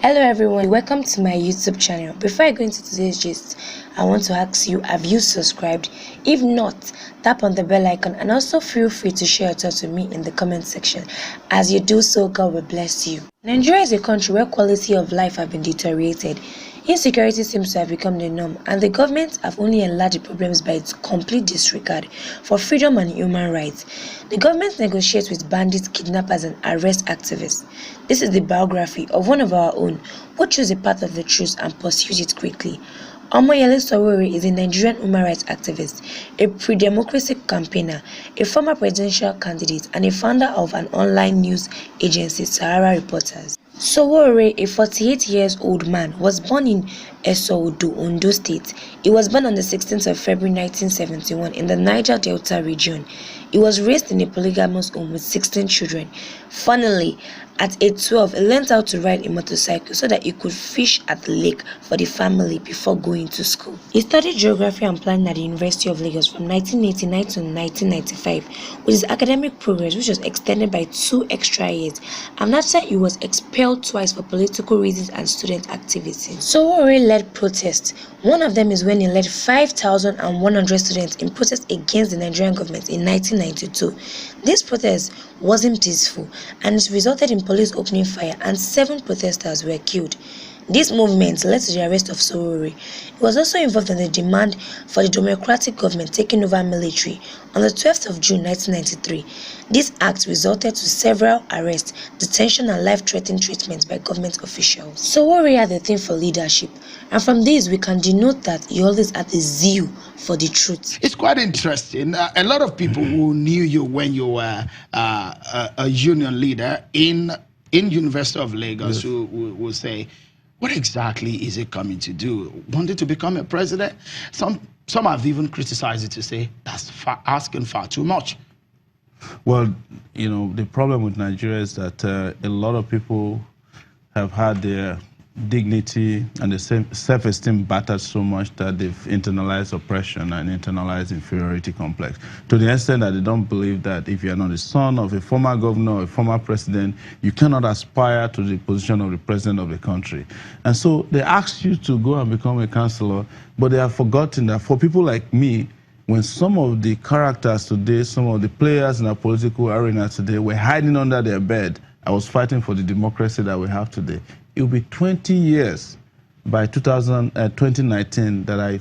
Hello everyone, welcome to my YouTube channel. Before I go into today's gist, I want to ask you, have you subscribed? If not, tap on the bell icon and also feel free to share your thoughts with me in the comment section. As you do so, God will bless you. Nigeria is a country where quality of life have been deteriorated. Insecurity seems to have become the norm, and the government have only enlarged the problems by its complete disregard for freedom and human rights. The government negotiates with bandits, kidnappers, and arrest activists. This is the biography of one of our own who chose a path of the truth and pursued it quickly. Omoyele Sowore is a Nigerian human rights activist, a pre-democracy campaigner, a former presidential candidate, and a founder of an online news agency, Sowore Reporters. Sowore, a 48-year-old man, was born in Sowore, Ondo State. He was born on the 16th of February 1971 in the Niger Delta region. He was raised in a polygamous home with 16 children. Funnily, at age 12, he learned how to ride a motorcycle so that he could fish at the lake for the family before going to school. He studied geography and planning at the University of Lagos from 1989 to 1995, with his academic progress which was extended by 2 extra years, and after he was expelled twice for political reasons and student activism. Sowore led protests. One of them is when he led 5,100 students in protest against the Nigerian government in 1992. This protest wasn't peaceful and it resulted in police opening fire and 7 protesters were killed. This movement led to the arrest of Sowore. He was also involved in the demand for the democratic government taking over military on the 12th of June 1993. This act resulted to several arrests, detention and life-threatening treatment by government officials. Sowore had a thing for leadership, and from this we can denote that he always had a zeal for the truth. It's quite interesting. A lot of people who knew you when you were a union leader in University of Lagos who will say, what exactly is it coming to do? Wanted to become a president? Some have even criticized it to say that's asking far too much. Well, you know, the problem with Nigeria is that a lot of people have had their dignity and the self-esteem battered so much that they've internalized oppression and internalized inferiority complex, to the extent that they don't believe that if you're not the son of a former governor or a former president, you cannot aspire to the position of the president of the country. And so they ask you to go and become a councillor, but they have forgotten that for people like me, when some of the characters today, some of the players in our political arena today were hiding under their bed, I was fighting for the democracy that we have today. It will be 20 years by 2019 that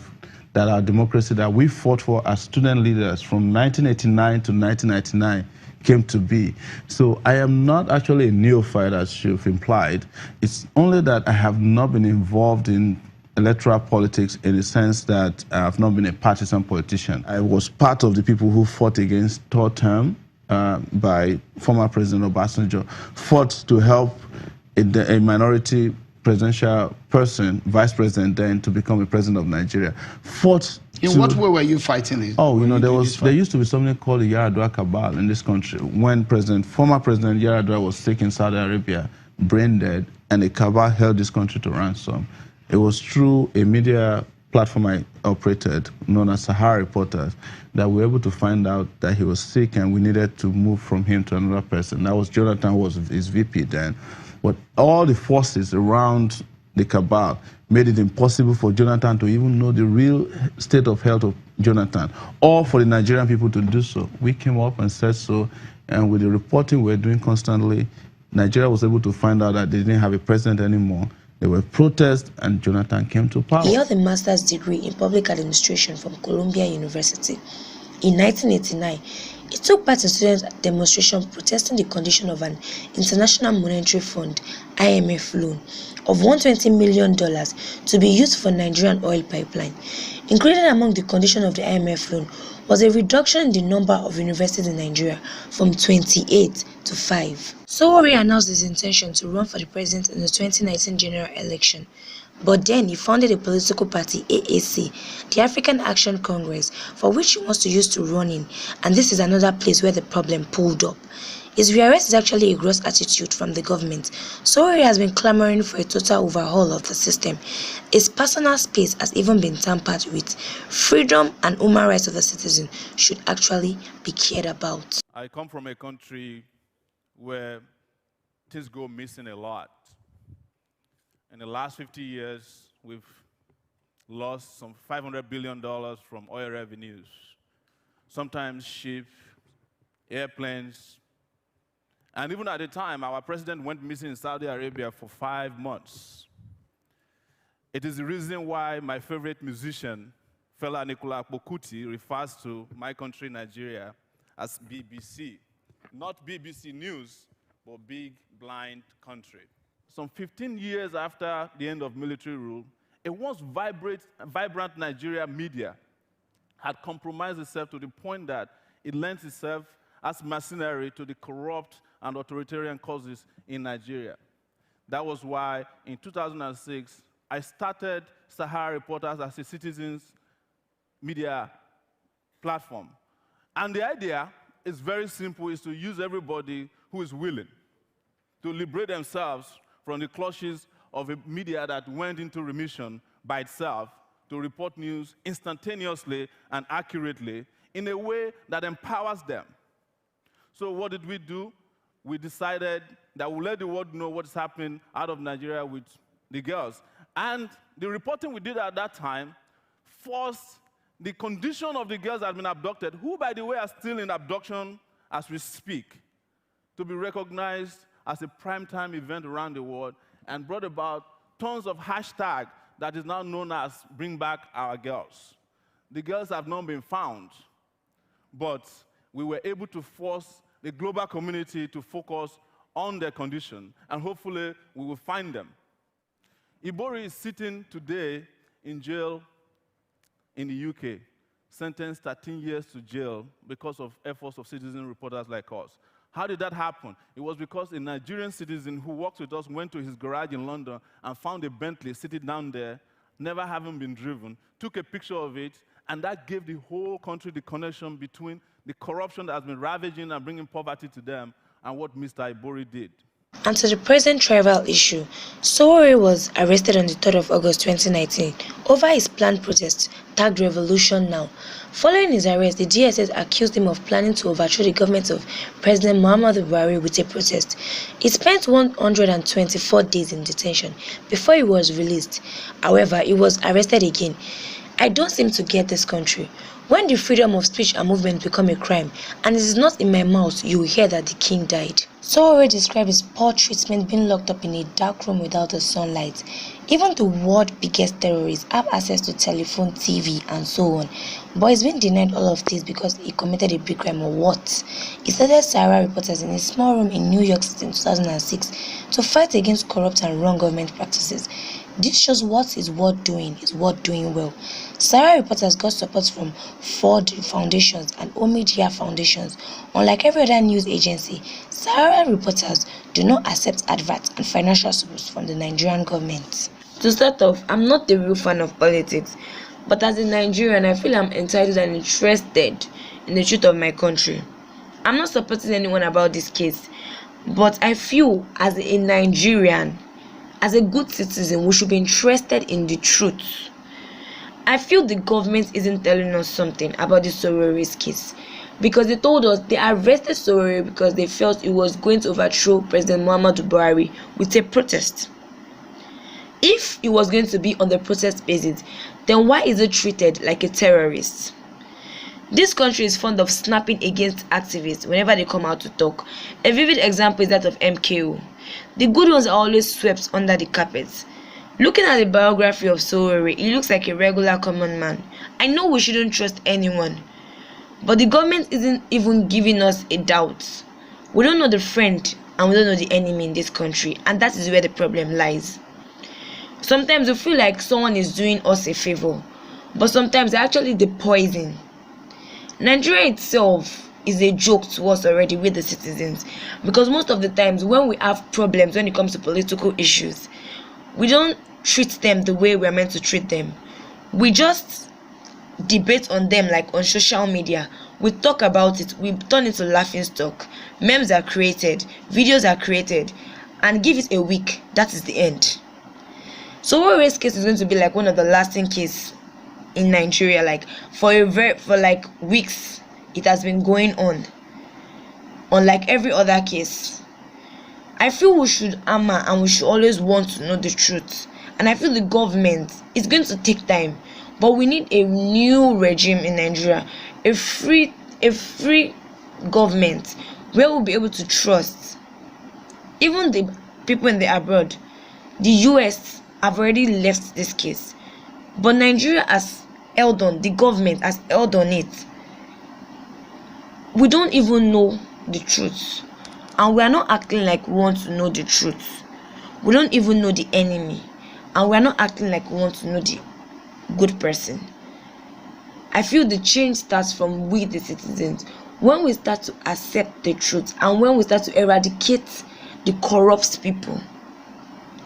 our democracy that we fought for as student leaders from 1989 to 1999 came to be. So I am not actually a neophyte, as you've implied. It's only that I have not been involved in electoral politics in the sense that I have not been a partisan politician. I was part of the people who fought against third term by former President Obasanjo, fought to help a minority presidential person, vice president then, to become a president of Nigeria. In what way were you fighting it? Oh, you know, there used to be something called the Yaradua cabal in this country. When former President Yaradua was taken Saudi Arabia, brain dead, and the cabal held this country to ransom. It was through a media platform I operated, known as Sowore Reporters, that we were able to find out that he was sick and we needed to move from him to another person. That was Jonathan, who was his VP then. But all the forces around the cabal made it impossible for Jonathan to even know the real state of health of Jonathan, or for the Nigerian people to do so. We came up and said so, and with the reporting we're doing constantly, Nigeria was able to find out that they didn't have a president anymore. There were protests, and Jonathan came to power. He held a master's degree in public administration from Columbia University. In 1989, he took part in student demonstration protesting the condition of an International Monetary Fund (IMF) loan of $120 million to be used for Nigerian oil pipeline. Included among the conditions of the IMF loan was a reduction in the number of universities in Nigeria from 28 to 5. Sowore announced his intention to run for the president in the 2019 general election. But then he founded a political party, AAC, the African Action Congress, for which he wants to use to run in, and this is another place where the problem pulled up. His rearrest is actually a gross attitude from the government. Sowore has been clamoring for a total overhaul of the system. His personal space has even been tampered with. Freedom and human rights of the citizen should actually be cared about. I come from a country where things go missing a lot. In the last 50 years, we've lost some $500 billion from oil revenues. Sometimes ships, airplanes, and even at the time, our president went missing in Saudi Arabia for 5 months. It is the reason why my favorite musician, Fela Nicola Kuti, refers to my country, Nigeria, as BBC. Not BBC News, but Big Blind Country. Some 15 years after the end of military rule, a once vibrant Nigeria media had compromised itself to the point that it lent itself as mercenary to the corrupt and authoritarian causes in Nigeria. That was why, in 2006, I started Sahara Reporters as a citizens media platform. And the idea is very simple, is to use everybody who is willing to liberate themselves from the clutches of a media that went into remission by itself to report news instantaneously and accurately in a way that empowers them. So what did we do? We decided that we'll let the world know what's happening out of Nigeria with the girls. And the reporting we did at that time forced the condition of the girls that had been abducted, who, by the way, are still in abduction as we speak, to be recognized as a primetime event around the world, and brought about tons of hashtag that is now known as Bring Back Our Girls. The girls have not been found, but we were able to force the global community to focus on their condition, and hopefully we will find them. Ibori is sitting today in jail in the UK, sentenced 13 years to jail because of efforts of citizen reporters like us. How did that happen? It was because a Nigerian citizen who works with us went to his garage in London and found a Bentley sitting down there, never having been driven, took a picture of it, and that gave the whole country the connection between the corruption that has been ravaging and bringing poverty to them and what Mr. Ibori did. And to the present tribal issue, Sowore was arrested on the 3rd of August 2019 over his planned protest tagged Revolution Now. Following his arrest, the DSS accused him of planning to overthrow the government of President Muhammadu Buhari with a protest. He spent 124 days in detention before he was released. However, he was arrested again. I don't seem to get this country. When the freedom of speech and movement become a crime, and it is not in my mouth, you will hear that the king died. Sowore described his poor treatment being locked up in a dark room without the sunlight. Even the world's biggest terrorists have access to telephone, TV, and so on. But he's been denied all of this because he committed a big crime or what? He started Sahara Reporters in a small room in New York City in 2006 to fight against corrupt and wrong government practices. This shows what is worth doing well. Sahara Reporters got support from Ford Foundations and Omoyele Foundations. Unlike every other news agency, Sahara Reporters do not accept adverts and financial support from the Nigerian government. To start off, I'm not a real fan of politics, but as a Nigerian, I feel I'm entitled and interested in the truth of my country. I'm not supporting anyone about this case, but I feel as a Nigerian, as a good citizen, we should be interested in the truth. I feel the government isn't telling us something about the Sowore case, because they told us they arrested Sowore because they felt he was going to overthrow President Muhammadu Buhari with a protest. If he was going to be on the protest basis, then why is it treated like a terrorist? This country is fond of snapping against activists whenever they come out to talk. A vivid example is that of MKO. The good ones are always swept under the carpet. Looking at the biography of Sowore, he looks like a regular common man. I know we shouldn't trust anyone, but the government isn't even giving us a doubt. We don't know the friend and we don't know the enemy in this country, and that is where the problem lies. Sometimes we feel like someone is doing us a favor, but sometimes they're actually the poison. Nigeria itself is a joke to us already with the citizens, because most of the times when we have problems when it comes to political issues, we don't treat them the way we're meant to treat them. We just debate on them like on social media. We talk about it, we turn it to laughing stock. Memes are created, videos are created, and give it a week, that is the end. So Sowore's case is going to be like one of the lasting cases in Nigeria. Like for like weeks, it has been going on. Unlike every other case, I feel we should hammer and we should always want to know the truth. And I feel the government is going to take time, but we need a new regime in Nigeria, a free government where we'll be able to trust. Even the people in the abroad, the US have already left this case, but Nigeria has held on, the government has held on it. We don't even know the truth, and we are not acting like we want to know the truth. We don't even know the enemy, and we are not acting like we want to know the good person. I feel the change starts from we, the citizens. When we start to accept the truth, and when we start to eradicate the corrupt people,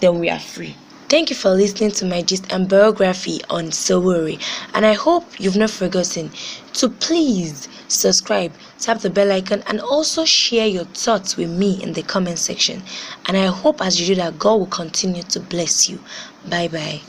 then we are free. Thank you for listening to my gist and biography on Sowore, and I hope you've not forgotten to please subscribe, tap the bell icon, and also share your thoughts with me in the comment section. And I hope as you do that, God will continue to bless you. Bye bye.